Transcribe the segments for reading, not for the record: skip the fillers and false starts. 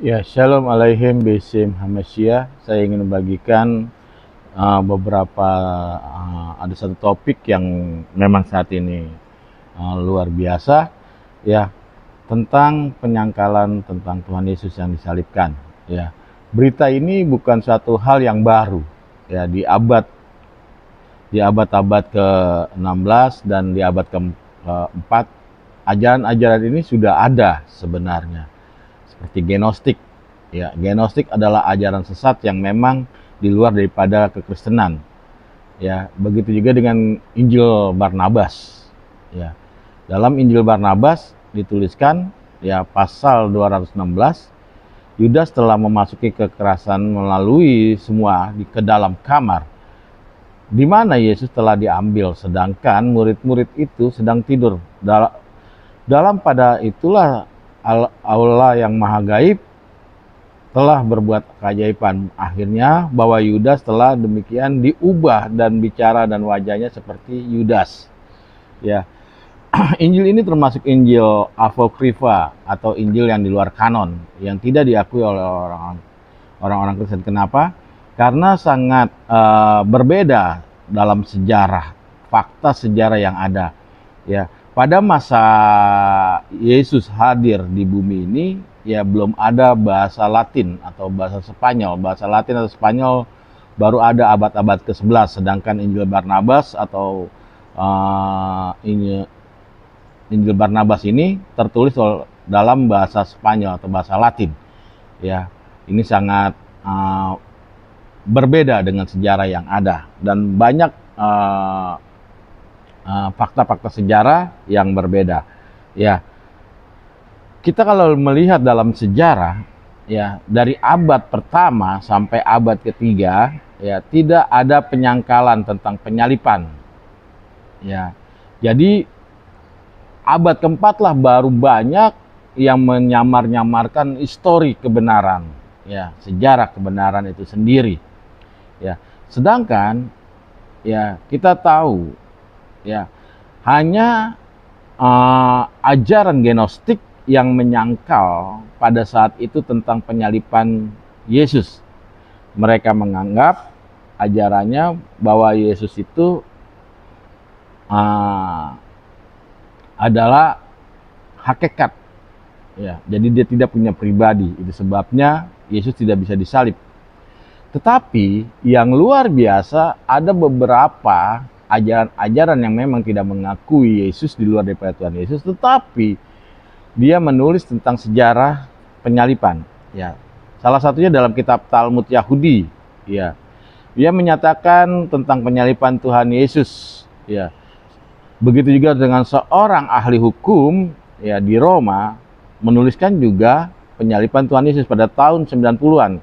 Ya, Shalom Aleichem Besim Hamashiach. Saya ingin membagikan beberapa ada satu topik yang memang saat ini luar biasa, ya, tentang penyangkalan tentang Tuhan Yesus yang disalibkan. Ya, berita ini bukan suatu hal yang baru. Ya, di abad-abad ke-16 dan di abad ke-4, ajaran-ajaran ini sudah ada sebenarnya. Seperti Gnostik. Ya, Gnostik adalah ajaran sesat yang memang di luar daripada kekristenan. Ya, begitu juga dengan Injil Barnabas. Ya, dalam Injil Barnabas dituliskan ya pasal 216, Yudas telah memasuki kekerasan melalui semua ke dalam kamar di mana Yesus telah diambil, sedangkan murid-murid itu sedang tidur. Dalam pada itulah Allah yang maha gaib telah berbuat keajaiban. Akhirnya bahwa Yudas telah demikian diubah dan bicara dan wajahnya seperti Yudas. Ya, Injil ini termasuk Injil apokrifa atau Injil yang di luar kanon, yang tidak diakui oleh orang-orang Kristen. Kenapa? Karena sangat berbeda dalam sejarah, fakta sejarah yang ada. Ya, pada masa Yesus hadir di bumi ini, ya belum ada bahasa Latin atau bahasa Spanyol. Bahasa Latin atau Spanyol baru ada abad-abad ke-11, sedangkan Injil Barnabas atau Injil Barnabas ini tertulis dalam bahasa Spanyol atau bahasa Latin. Ya, ini sangat berbeda dengan sejarah yang ada dan banyak fakta-fakta sejarah yang berbeda. Ya, kita kalau melihat dalam sejarah, ya dari abad pertama sampai abad ketiga, ya tidak ada penyangkalan tentang penyalipan. Ya, jadi abad keempat lah baru banyak yang menyamar-nyamarkan histori kebenaran, ya sejarah kebenaran itu sendiri. Ya, sedangkan ya kita tahu ya hanya ajaran Gnostik yang menyangkal pada saat itu tentang penyalipan Yesus. Mereka menganggap ajarannya bahwa Yesus itu adalah hakikat. Ya, jadi dia tidak punya pribadi. Itu sebabnya Yesus tidak bisa disalib. Tetapi yang luar biasa, ada beberapa ajaran-ajaran yang memang tidak mengakui Yesus di luar daripada Tuhan Yesus, tetapi dia menulis tentang sejarah penyalipan. Ya, salah satunya dalam kitab Talmud Yahudi. Ya, dia menyatakan tentang penyalipan Tuhan Yesus. Ya, begitu juga dengan seorang ahli hukum ya di Roma menuliskan juga penyalipan Tuhan Yesus pada tahun 90-an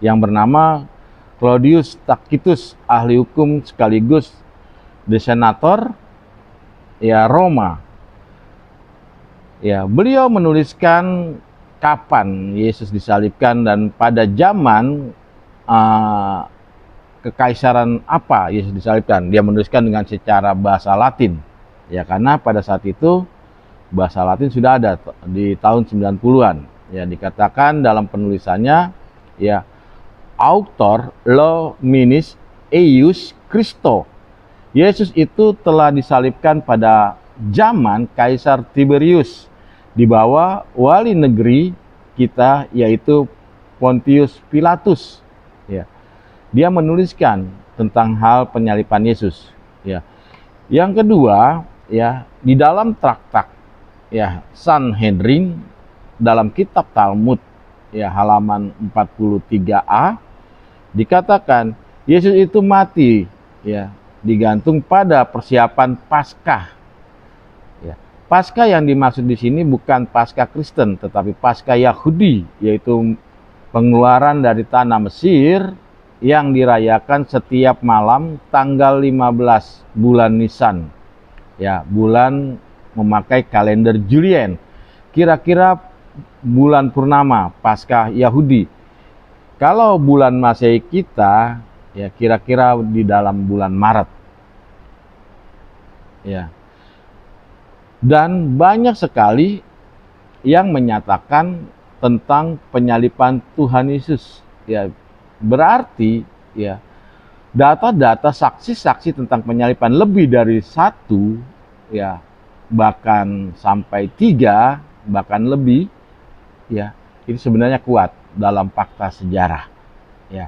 yang bernama Claudius Tacitus, ahli hukum sekaligus desenator ya Roma. Ya, beliau menuliskan kapan Yesus disalibkan dan pada zaman kekaisaran apa Yesus disalibkan. Dia menuliskan dengan secara bahasa Latin. Ya, karena pada saat itu bahasa Latin sudah ada di tahun 90-an. Ya, dikatakan dalam penulisannya ya autor lo minis eius Christo. Yesus itu telah disalibkan pada zaman Kaisar Tiberius di bawah wali negeri kita yaitu Pontius Pilatus. Ya. Dia menuliskan tentang hal penyalipan Yesus. Ya. Yang kedua, ya di dalam traktat ya Sanhedrin dalam kitab Talmud ya halaman 43a dikatakan Yesus itu mati ya digantung pada persiapan Paskah. Ya. Paskah yang dimaksud di sini bukan Paskah Kristen tetapi Paskah Yahudi, yaitu pengeluaran dari tanah Mesir yang dirayakan setiap malam tanggal 15 bulan Nisan. Ya, bulan memakai kalender Julian. Kira-kira bulan purnama Paskah Yahudi. Kalau bulan Masehi kita ya kira-kira di dalam bulan Maret. Ya. Dan banyak sekali yang menyatakan tentang penyaliban Tuhan Yesus. Ya, berarti ya data-data saksi-saksi tentang penyaliban lebih dari satu, ya bahkan sampai 3, bahkan lebih, ya ini sebenarnya kuat dalam fakta sejarah. Ya,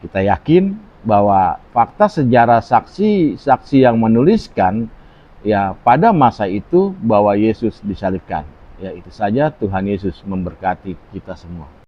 kita yakin bahwa fakta sejarah saksi-saksi yang menuliskan ya pada masa itu bahwa Yesus disalibkan. Ya itu saja, Tuhan Yesus memberkati kita semua.